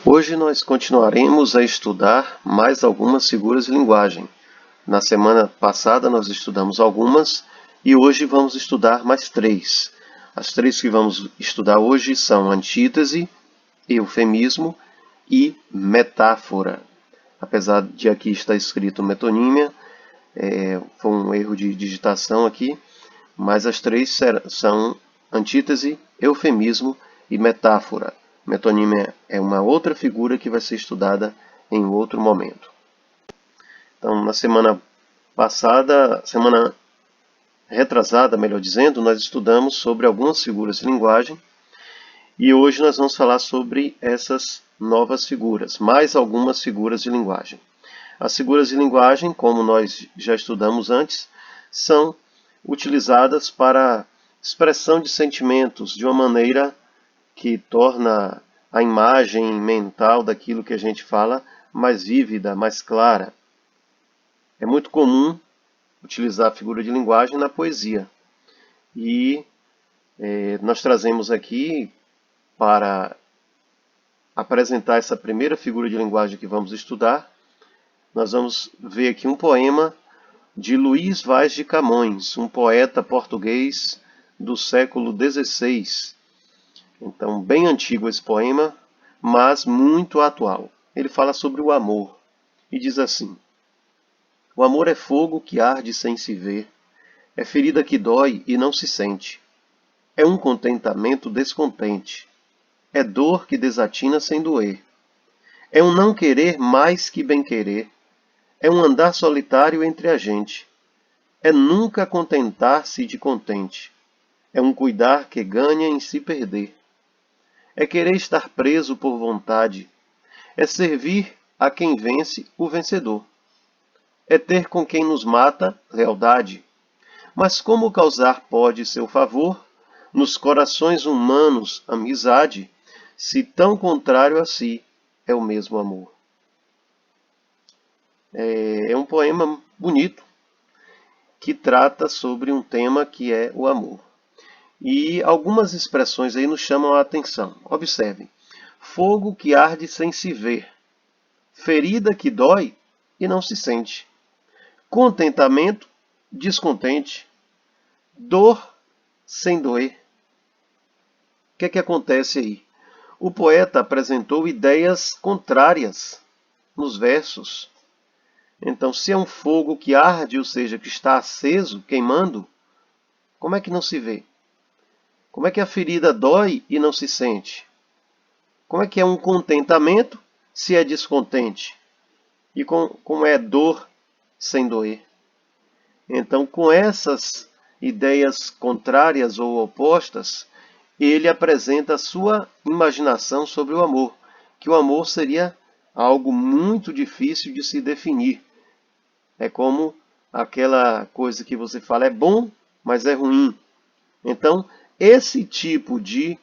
Hoje nós continuaremos a estudar mais algumas figuras de linguagem. Na semana passada nós estudamos algumas e hoje vamos estudar mais três. As três que vamos estudar hoje são antítese, eufemismo e metáfora. Apesar de aqui estar escrito metonímia, foi um erro de digitação aqui, mas as três são antítese, eufemismo e metáfora. Metonímia é uma outra figura que vai ser estudada em outro momento. Então, na semana retrasada, melhor dizendo, nós estudamos sobre algumas figuras de linguagem e hoje nós vamos falar sobre essas novas figuras, mais algumas figuras de linguagem. As figuras de linguagem, como nós já estudamos antes, são utilizadas para expressão de sentimentos de uma maneira que torna a imagem mental daquilo que a gente fala mais vívida, mais clara. É muito comum utilizar a figura de linguagem na poesia. E nós trazemos aqui, para apresentar essa primeira figura de linguagem que vamos estudar, nós vamos ver aqui um poema de Luís Vaz de Camões, um poeta português do século XVI. Então, bem antigo esse poema, mas muito atual. Ele fala sobre o amor e diz assim: o amor é fogo que arde sem se ver, é ferida que dói e não se sente, é um contentamento descontente, é dor que desatina sem doer, é um não querer mais que bem querer, é um andar solitário entre a gente, é nunca contentar-se de contente, é um cuidar que ganha em se perder, é querer estar preso por vontade, é servir a quem vence o vencedor, é ter com quem nos mata lealdade. Mas como causar pode seu favor nos corações humanos amizade, se tão contrário a si é o mesmo amor? É um poema bonito que trata sobre um tema que é o amor. E algumas expressões aí nos chamam a atenção. Observem: fogo que arde sem se ver, ferida que dói e não se sente, contentamento descontente, dor sem doer. O que é que acontece aí? O poeta apresentou ideias contrárias nos versos. Então, se é um fogo que arde, ou seja, que está aceso, queimando, como é que não se vê? Como é que a ferida dói e não se sente? Como é que é um contentamento se é descontente? E como é dor sem doer? Então, com essas ideias contrárias ou opostas, ele apresenta a sua imaginação sobre o amor, que o amor seria algo muito difícil de se definir. É como aquela coisa que você fala, é bom, mas é ruim. Então, esse tipo de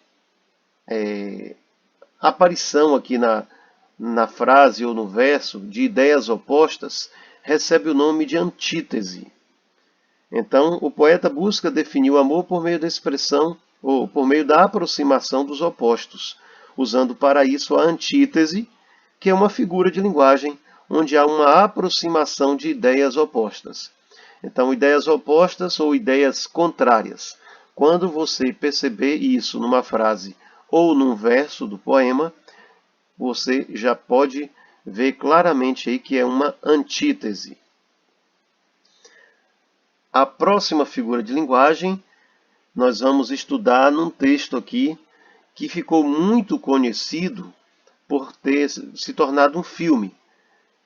aparição aqui na frase ou no verso, de ideias opostas, recebe o nome de antítese. Então, o poeta busca definir o amor por meio da expressão ou por meio da aproximação dos opostos, usando para isso a antítese, que é uma figura de linguagem onde há uma aproximação de ideias opostas. Então, ideias opostas ou ideias contrárias. Quando você perceber isso numa frase ou num verso do poema, você já pode ver claramente aí que é uma antítese. A próxima figura de linguagem nós vamos estudar num texto aqui que ficou muito conhecido por ter se tornado um filme,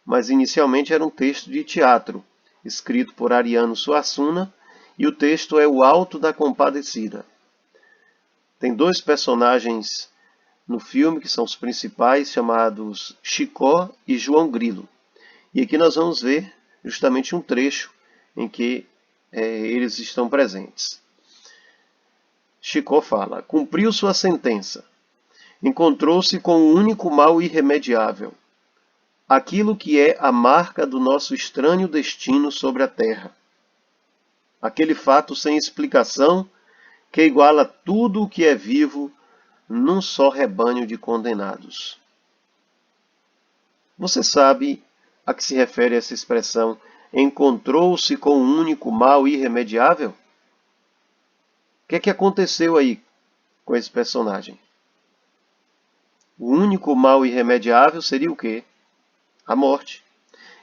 mas inicialmente era um texto de teatro, escrito por Ariano Suassuna, e o texto é O Alto da Compadecida. Tem dois personagens no filme que são os principais, chamados Chicó e João Grilo. E aqui nós vamos ver justamente um trecho em que eles estão presentes. Chicó fala: cumpriu sua sentença. Encontrou-se com o único mal irremediável, aquilo que é a marca do nosso estranho destino sobre a terra. Aquele fato sem explicação que iguala tudo o que é vivo num só rebanho de condenados. Você sabe a que se refere essa expressão encontrou-se com um único mal irremediável? O que é que aconteceu aí com esse personagem? O único mal irremediável seria o quê? A morte.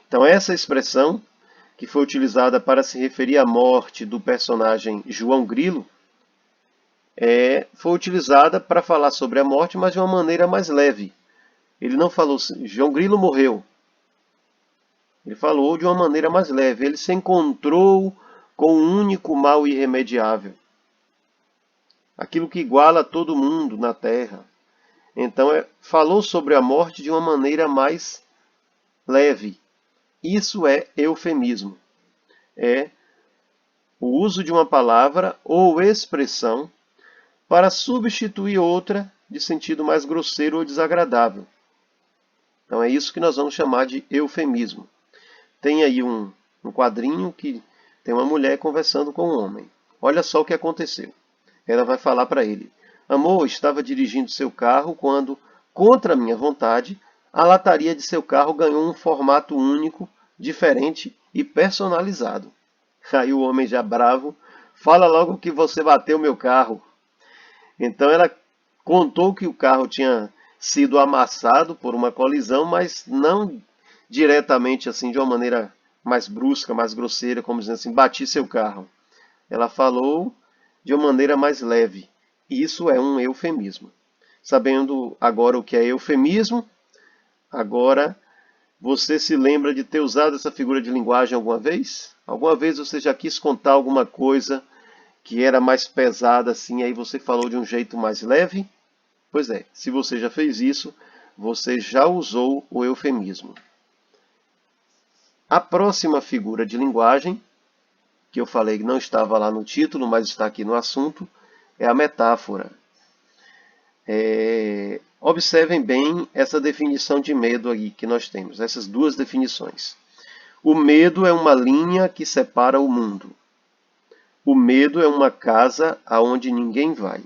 Então essa expressão, que foi utilizada para se referir à morte do personagem João Grilo, foi utilizada para falar sobre a morte, mas de uma maneira mais leve. Ele não falou, João Grilo morreu. Ele falou de uma maneira mais leve. Ele se encontrou com um único mal irremediável. Aquilo que iguala todo mundo na Terra. Então, falou sobre a morte de uma maneira mais leve. Isso é eufemismo. É o uso de uma palavra ou expressão para substituir outra de sentido mais grosseiro ou desagradável. Então, é isso que nós vamos chamar de eufemismo. Tem aí um quadrinho que tem uma mulher conversando com um homem. Olha só o que aconteceu. Ela vai falar para ele: amor, estava dirigindo seu carro quando, contra minha vontade, a lataria de seu carro ganhou um formato único, diferente e personalizado. Aí o homem já bravo, fala logo que você bateu meu carro. Então ela contou que o carro tinha sido amassado por uma colisão, mas não diretamente assim de uma maneira mais brusca, mais grosseira, como dizendo assim, bati seu carro. Ela falou de uma maneira mais leve. E isso é um eufemismo. Sabendo agora o que é eufemismo, agora você se lembra de ter usado essa figura de linguagem alguma vez? Alguma vez você já quis contar alguma coisa que era mais pesada assim, aí você falou de um jeito mais leve? Pois é, se você já fez isso, você já usou o eufemismo. A próxima figura de linguagem, que eu falei que não estava lá no título, mas está aqui no assunto, é a metáfora. Observem bem essa definição de medo aí que nós temos, essas duas definições. O medo é uma linha que separa o mundo. O medo é uma casa aonde ninguém vai.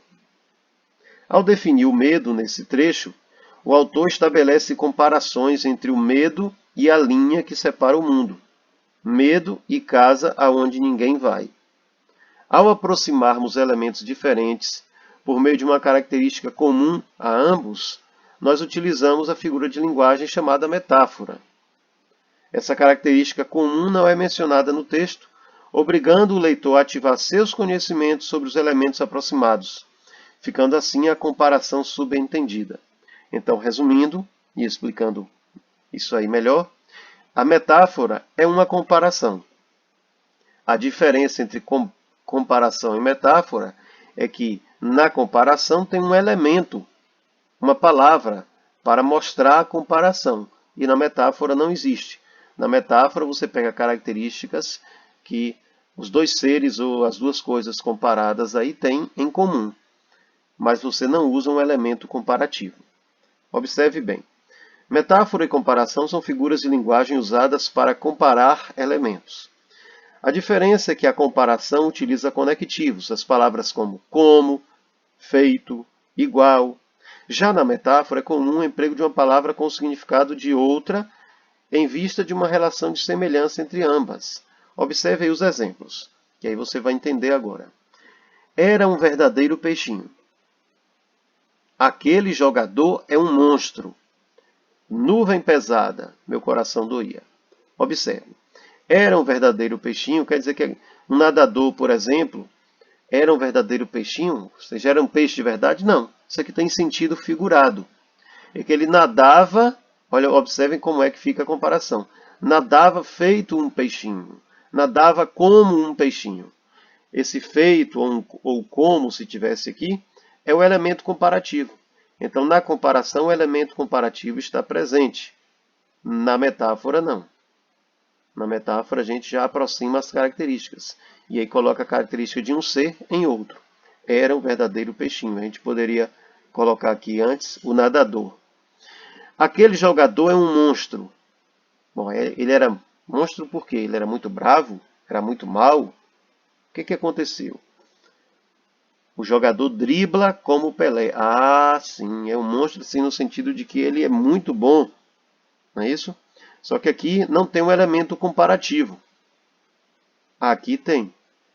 Ao definir o medo nesse trecho, o autor estabelece comparações entre o medo e a linha que separa o mundo. Medo e casa aonde ninguém vai. Ao aproximarmos elementos diferentes por meio de uma característica comum a ambos, nós utilizamos a figura de linguagem chamada metáfora. Essa característica comum não é mencionada no texto, obrigando o leitor a ativar seus conhecimentos sobre os elementos aproximados, ficando assim a comparação subentendida. Então, resumindo e explicando isso aí melhor, a metáfora é uma comparação. A diferença entre comparação e metáfora é que na comparação tem um elemento, uma palavra, para mostrar a comparação. E na metáfora não existe. Na metáfora você pega características que os dois seres ou as duas coisas comparadas aí têm em comum. Mas você não usa um elemento comparativo. Observe bem. Metáfora e comparação são figuras de linguagem usadas para comparar elementos. A diferença é que a comparação utiliza conectivos, as palavras como, feito, igual. Já na metáfora é comum o emprego de uma palavra com o significado de outra em vista de uma relação de semelhança entre ambas. Observe aí os exemplos, que aí você vai entender agora. Era um verdadeiro peixinho. Aquele jogador é um monstro. Nuvem pesada, meu coração doía. Observe. Era um verdadeiro peixinho, quer dizer que um nadador, por exemplo, era um verdadeiro peixinho? Ou seja, era um peixe de verdade? Não. Isso aqui tem sentido figurado. É que ele nadava, olha, observem como é que fica a comparação. Nadava feito um peixinho. Nadava como um peixinho. Esse feito ou como, se tivesse aqui, é o elemento comparativo. Então, na comparação, o elemento comparativo está presente. Na metáfora, não. Na metáfora, a gente já aproxima as características. E aí coloca a característica de um ser em outro. Era um verdadeiro peixinho. A gente poderia colocar aqui antes o nadador. Aquele jogador é um monstro. Bom, ele era monstro por quê? Ele era muito bravo? Era muito mau? O que aconteceu? O jogador dribla como Pelé. Ah, sim, é um monstro sim, no sentido de que ele é muito bom. não é isso? Só que aqui não tem um elemento comparativo. Aqui tem.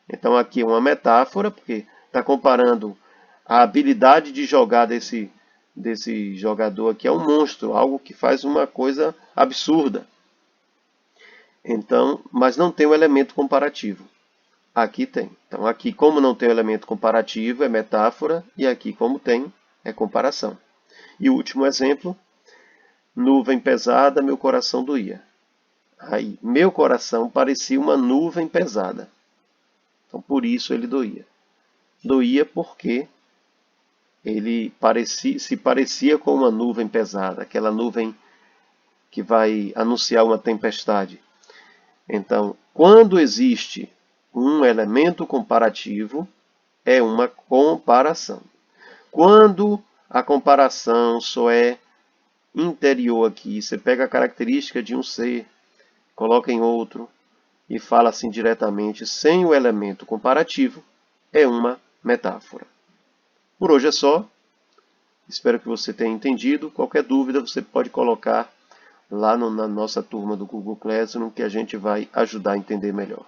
Então aqui é uma metáfora, porque está comparando a habilidade de jogar desse jogador aqui é um monstro, algo que faz uma coisa absurda. Então, mas não tem um elemento comparativo. Aqui tem. Então aqui, como não tem um elemento comparativo, é metáfora, e aqui, como tem, é comparação. E o último exemplo, nuvem pesada, meu coração doía. Aí, meu coração parecia uma nuvem pesada. Então, por isso ele doía. Doía porque ele se parecia com uma nuvem pesada, aquela nuvem que vai anunciar uma tempestade. Então, quando existe um elemento comparativo, é uma comparação. Quando a comparação só é interior aqui, você pega a característica de um ser, coloca em outro e fala assim diretamente, sem o elemento comparativo, é uma metáfora. Por hoje é só. Espero que você tenha entendido. Qualquer dúvida você pode colocar lá na nossa turma do Google Classroom que a gente vai ajudar a entender melhor.